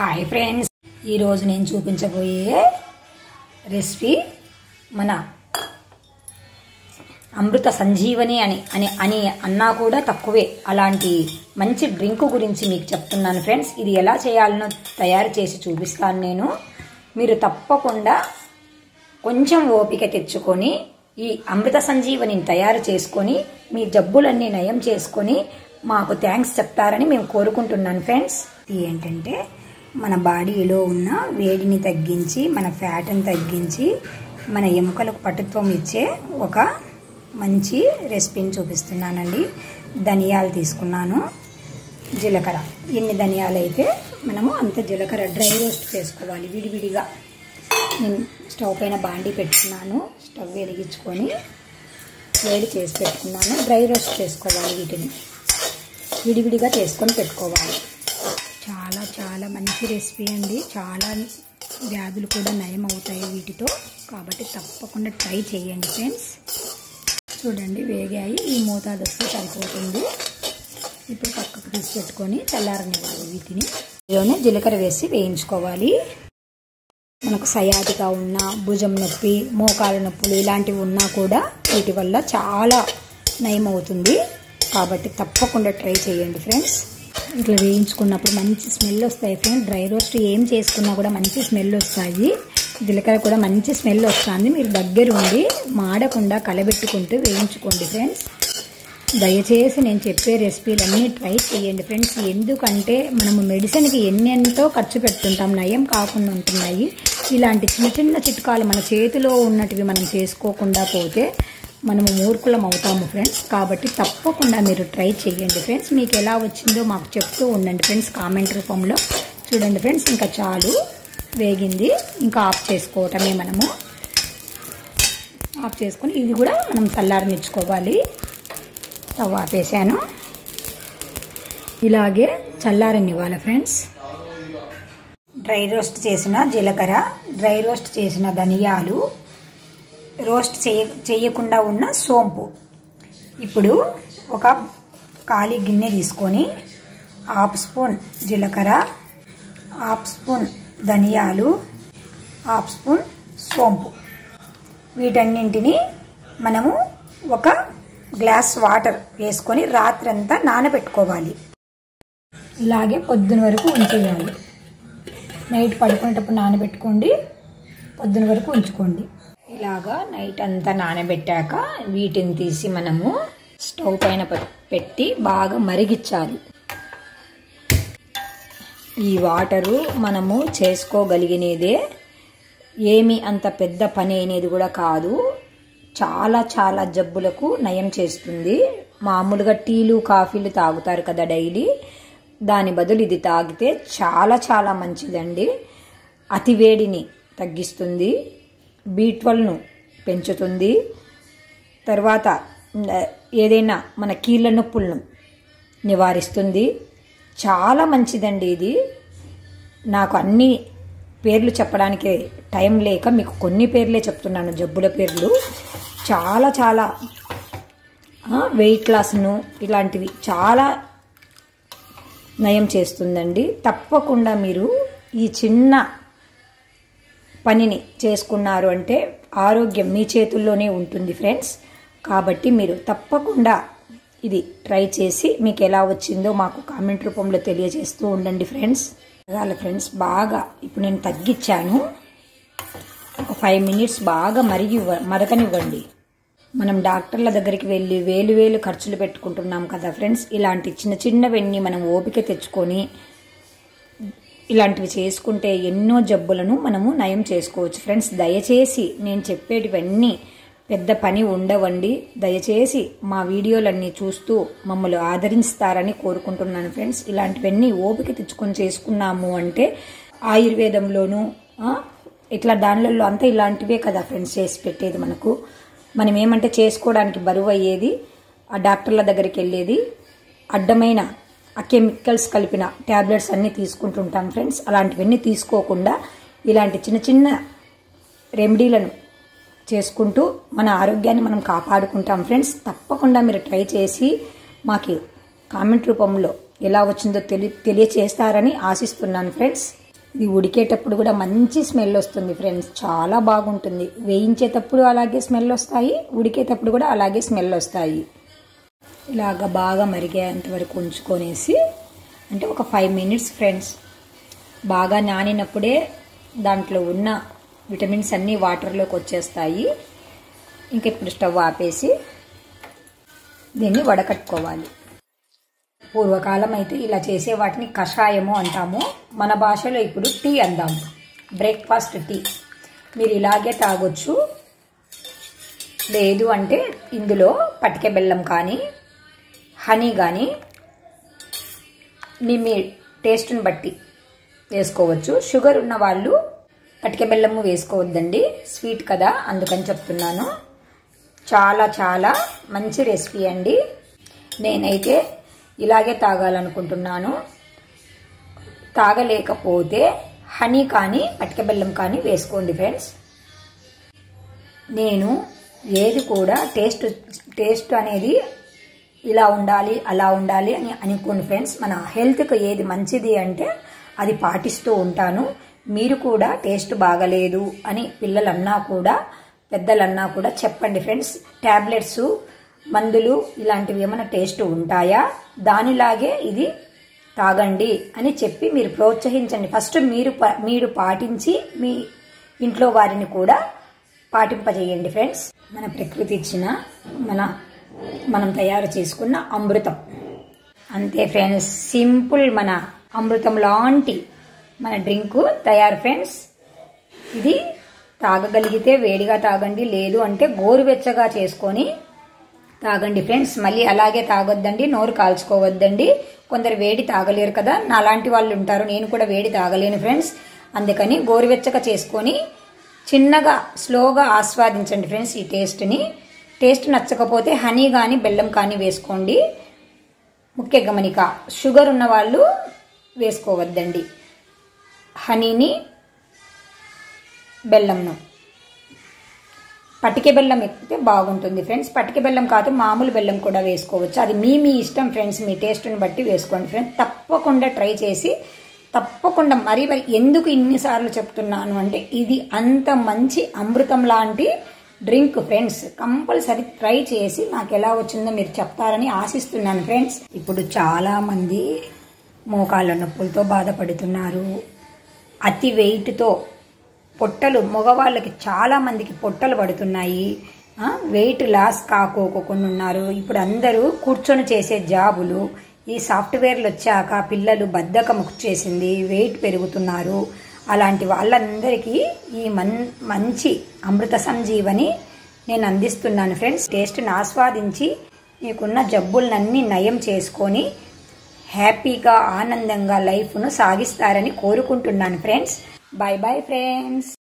Hi friends, ఈరోజు నేను చూపించబోయే రెసిపీ మన అమృత సంజీవని అని అన్నా కూడా తక్కువే. అలాంటి మంచి డ్రింక్ గురించి మీకు చెప్తున్నాను ఫ్రెండ్స్. ఇది ఎలా చేయాలనో తయారు చేసి చూపిస్తాను నేను. మీరు తప్పకుండా కొంచెం ఓపిక తెచ్చుకొని ఈ అమృత సంజీవనిని తయారు చేసుకొని మీ జబ్బులన్నీ నయం చేసుకొని మాకు థ్యాంక్స్ చెప్తారని మేము కోరుకుంటున్నాను ఫ్రెండ్స్. ఇది ఏంటంటే మన బాడీలో ఉన్న వేడిని తగ్గించి మన ఫ్యాట్ని తగ్గించి మన ఎముకలకు పటుత్వం ఇచ్చే ఒక మంచి రెసిపీని చూపిస్తున్నానండి. ధనియాలు తీసుకున్నాను, జీలకర్ర. ఎన్ని ధనియాలు అయితే మనము అంత జీలకర్ర డ్రై రోస్ట్ చేసుకోవాలి విడివిడిగా. నేను స్టవ్ పైన బాండీ పెట్టుకున్నాను, స్టవ్ వెలిగించుకొని వేడి చేసి పెట్టుకున్నాను. డ్రై రోస్ట్ చేసుకోవాలి, వీటిని విడివిడిగా చేసుకొని పెట్టుకోవాలి. చాలా చాలా మంచి రెసిపీ అండి. చాలా వ్యాధులు కూడా నయం అవుతాయి వీటితో, కాబట్టి తప్పకుండా ట్రై చేయండి ఫ్రెండ్స్. చూడండి, వేగాయి. ఈ మోతాదు వస్తే సరిపోతుంది. ఇప్పుడు పక్కకు తీసి పెట్టుకొని చల్లారనివ్వాలి. వీటిని ఇందులోనే జీలకర్ర వేసి వేయించుకోవాలి. మనకు సయాటిగా ఉన్న భుజం నొప్పి, మోకాల నొప్పులు ఇలాంటివి ఉన్నా కూడా వీటి వల్ల చాలా నయం అవుతుంది. కాబట్టి తప్పకుండా ట్రై చేయండి ఫ్రెండ్స్. ఇట్లా వేయించుకున్నప్పుడు మంచి స్మెల్ వస్తాయి ఫ్రెండ్స్. డ్రై రోస్ట్ ఏం చేసుకున్నా కూడా మంచి స్మెల్ వస్తాయి. జీలకర్ర కూడా మంచి స్మెల్ వస్తుంది. మీరు దగ్గరుండి మాడకుండా కలబెట్టుకుంటూ వేయించుకోండి ఫ్రెండ్స్. దయచేసి నేను చెప్పే రెసిపీలన్నీ ట్రై చేయండి ఫ్రెండ్స్. ఎందుకంటే మనము మెడిసిన్కి ఎంతో ఖర్చు పెడుతుంటాం, నయం కాకుండా ఉంటున్నాయి. ఇలాంటి చిన్న చిన్న చిట్కాలు మన చేతిలో ఉన్నటివి మనం చేసుకోకుండా పోతే మనము మూర్ఖులం అవుతాము ఫ్రెండ్స్. కాబట్టి తప్పకుండా మీరు ట్రై చేయండి ఫ్రెండ్స్. మీకు ఎలా వచ్చిందో మాకు చెప్తూ ఉండండి ఫ్రెండ్స్ కామెంట్ రూపంలో. చూడండి ఫ్రెండ్స్, ఇంకా చాలు, వేగింది. ఇంకా ఆఫ్ చేసుకోవటమే. మనము ఆఫ్ చేసుకొని ఇది కూడా మనం చల్లారనిచ్చుకోవాలి. స్టవ్ ఆపేసాను. ఇలాగే చల్లారనివ్వాలి ఫ్రెండ్స్. డ్రై రోస్ట్ చేసిన జీలకర్ర, డ్రై రోస్ట్ చేసిన ధనియాలు, రోస్ట్ చేయకుండా ఉన్న సోంపు. ఇప్పుడు ఒక ఖాళీ గిన్నె తీసుకొని 1/2 స్పూన్ జీలకర్ర, 1/2 స్పూన్ ధనియాలు, 1/2 స్పూన్ సోంపు, వీటన్నింటినీ మనము ఒక గ్లాస్ వాటర్ వేసుకొని రాత్రంతా నానబెట్టుకోవాలి. ఇలాగే పొద్దున వరకు ఉంచేయాలి. నైట్ పడుకునేటప్పుడు నానబెట్టుకోండి, పొద్దున వరకు ఉంచుకోండి. ఇలాగా నైట్ అంతా నానబెట్టాక వీటిని తీసి మనము స్టవ్ పైన పెట్టి బాగా మరిగించాలి. ఈ వాటరు మనము చేసుకోగలిగినదే, ఏమి అంత పెద్ద పని అనేది కూడా కాదు. చాలా చాలా జబ్బులకు నయం చేస్తుంది. మామూలుగా టీలు కాఫీలు తాగుతారు కదా డైలీ, దాని బదులు ఇది తాగితే చాలా చాలా మంచిదండి. అతివేడిని తగ్గిస్తుంది, B12ను పెంచుతుంది. తర్వాత ఏదైనా మన కీళ్ళ నొప్పులను నివారిస్తుంది. చాలా మంచిదండి ఇది. నాకు అన్ని పేర్లు చెప్పడానికి టైం లేక మీకు కొన్ని పేర్లే చెప్తున్నాను, జబ్బుల పేర్లు. చాలా చాలా వెయిట్ లాస్ను ఇలాంటివి చాలా నయం చేస్తుందండి. తప్పకుండా మీరు ఈ చిన్న పనిని చేసుకున్నారు అంటే ఆరోగ్యం మీ చేతుల్లోనే ఉంటుంది ఫ్రెండ్స్. కాబట్టి మీరు తప్పకుండా ఇది ట్రై చేసి మీకు ఎలా వచ్చిందో మాకు కామెంట్ రూపంలో తెలియజేస్తూ ఉండండి ఫ్రెండ్స్. ఫ్రెండ్స్ బాగా ఇప్పుడు నేను తగ్గించాను. ఒక 5 మినిట్స్ బాగా మరగనివ్వండి. మనం డాక్టర్ల దగ్గరికి వెళ్ళి వేలు ఖర్చులు పెట్టుకుంటున్నాం కదా ఫ్రెండ్స్. ఇలాంటి చిన్న చిన్నవన్నీ మనం ఓపిక తెచ్చుకొని ఇలాంటివి చేసుకుంటే ఎన్నో జబ్బులను మనము నయం చేసుకోవచ్చు ఫ్రెండ్స్. దయచేసి నేను చెప్పేటివన్నీ పెద్ద పని ఉండవండి. దయచేసి మా వీడియోలన్నీ చూస్తూ మమ్మల్ని ఆదరిస్తారని కోరుకుంటున్నాను ఫ్రెండ్స్. ఇలాంటివన్నీ ఓపిక తెచ్చుకొని చేసుకున్నాము అంటే ఆయుర్వేదంలోనూ ఇట్లా దానిలలో అంతా ఇలాంటివే కదా ఫ్రెండ్స్ చేసి పెట్టేది మనకు. మనం ఏమంటే చేసుకోవడానికి బరువు అయ్యేది, ఆ డాక్టర్ల దగ్గరికి వెళ్ళేది, అడ్డమైన ఆ కెమికల్స్ కలిపిన ట్యాబ్లెట్స్ అన్నీ తీసుకుంటుంటాం ఫ్రెండ్స్. అలాంటివన్నీ తీసుకోకుండా ఇలాంటి చిన్న చిన్న రెమెడీలను చేసుకుంటూ మన ఆరోగ్యాన్ని మనం కాపాడుకుంటాం ఫ్రెండ్స్. తప్పకుండా మీరు ట్రై చేసి మాకు కామెంట్ రూపంలో ఎలా వచ్చిందో తెలియచేస్తారని ఆశిస్తున్నాను ఫ్రెండ్స్. ఇది ఉడికేటప్పుడు కూడా మంచి స్మెల్ వస్తుంది ఫ్రెండ్స్, చాలా బాగుంటుంది. వేయించేటప్పుడు అలాగే స్మెల్ వస్తాయి, ఉడికేటప్పుడు కూడా అలాగే స్మెల్ వస్తాయి. ఇలాగ బాగా మరిగేంత వరకు ఉంచుకొనేసి, అంటే ఒక 5 మినిట్స్ ఫ్రెండ్స్. బాగా నానినప్పుడే దాంట్లో ఉన్న విటమిన్స్ అన్నీ వాటర్లోకి వచ్చేస్తాయి. ఇంక ఇప్పుడు స్టవ్ ఆపేసి దీన్ని వడకట్టుకోవాలి. పూర్వకాలం అయితే ఇలా చేసే వాటిని కషాయము అంటాము, మన భాషలో ఇప్పుడు టీ అందాము, బ్రేక్ఫాస్ట్ టీ. మీరు ఇలాగే తాగొచ్చు, లేదు అంటే ఇందులో పటిక బెల్లం కానీ హనీ కానీ మీ టేస్ట్ని బట్టి వేసుకోవచ్చు. షుగర్ ఉన్న వాళ్ళు పటిక బెల్లము వేసుకోవద్దండి, స్వీట్ కదా, అందుకని చెప్తున్నాను. చాలా చాలా మంచి రెసిపీ అండి. నేనైతే ఇలాగే తాగాలనుకుంటున్నాను. తాగలేకపోతే హనీ కానీ పటిక బెల్లం కానీ వేసుకోండి ఫ్రెండ్స్. నేను ఏది కూడా టేస్ట్ అనేది ఇలా ఉండాలి అలా ఉండాలి అని అనుకోండి ఫ్రెండ్స్. మన హెల్త్కి ఏది మంచిది అంటే అది పాటిస్తూ ఉంటాను. మీరు కూడా టేస్ట్ బాగలేదు అని పిల్లలన్నా కూడా పెద్దలన్నా కూడా చెప్పండి ఫ్రెండ్స్. టాబ్లెట్స్ మందులు ఇలాంటివి ఏమైనా టేస్ట్ ఉంటాయా, దానిలాగే ఇది తాగండి అని చెప్పి మీరు ప్రోత్సహించండి. ఫస్ట్ మీరు పాటించి మీ ఇంట్లో వారిని కూడా పాటింపజేయండి ఫ్రెండ్స్. మన ప్రకృతి ఇచ్చిన మనం తయారు చేసుకున్న అమృతం అంతే ఫ్రెండ్స్. సింపుల్ మన అమృతం లాంటి మన డ్రింక్ తయారు ఫ్రెండ్స్. ఇది తాగగలిగితే వేడిగా తాగండి, లేదు అంటే గోరువెచ్చగా చేసుకొని తాగండి ఫ్రెండ్స్. మళ్ళీ అలాగే తాగొద్దండి, నోరు కాల్చుకోవద్దండి. కొందరు వేడి తాగలేరు కదా, నాలాంటి వాళ్ళు ఉంటారు, నేను కూడా వేడి తాగలేను ఫ్రెండ్స్. అందుకని గోరువెచ్చగా చేసుకొని చిన్నగా స్లోగా ఆస్వాదించండి ఫ్రెండ్స్ ఈ టేస్ట్ని. టేస్ట్ నచ్చకపోతే హనీ కానీ బెల్లం కానీ వేసుకోండి. ముఖ్య గమనిక, షుగర్ ఉన్న వాళ్ళు వేసుకోవద్దండి హనీని బెల్లంను. పటిక బెల్లం ఎక్కితే బాగుంటుంది ఫ్రెండ్స్. పటిక బెల్లం కాదు మామూలు బెల్లం కూడా వేసుకోవచ్చు, అది మీ ఇష్టం ఫ్రెండ్స్. మీ టేస్ట్ని బట్టి వేసుకోండి ఫ్రెండ్స్. తప్పకుండా ట్రై చేసి తప్పకుండా మరి ఎందుకు ఇన్నిసార్లు చెప్తున్నాను అంటే ఇది అంత మంచి అమృతం లాంటి డ్రింక్ ఫ్రెండ్స్. కంపల్సరీ ట్రై చేసి నాకు ఎలా వచ్చిందో మీరు చెప్తారని ఆశిస్తున్నాను ఫ్రెండ్స్. ఇప్పుడు చాలా మంది మోకాళ్ళ నొప్పులతో బాధపడుతున్నారు, అతి వెయిట్తో పొట్టలు, మగవాళ్ళకి చాలా మందికి పొట్టలు పడుతున్నాయి, వెయిట్ లాస్ కాకోకుండా ఉన్నారు. ఇప్పుడు అందరూ కూర్చొని చేసే జాబులు, ఈ సాఫ్ట్వేర్లు వచ్చాక పిల్లలు బద్ధకం చేసింది, వెయిట్ పెరుగుతున్నారు. అలాంటి వాళ్ళందరికీ ఈ మంచి అమృత సంజీవని నేను అందిస్తున్నాను ఫ్రెండ్స్. టేస్ట్ని ఆస్వాదించి మీకున్న జబ్బులన్నీ నయం చేసుకొని హ్యాపీగా ఆనందంగా లైఫ్ను సాగిస్తారని కోరుకుంటున్నాను ఫ్రెండ్స్. Bye bye friends.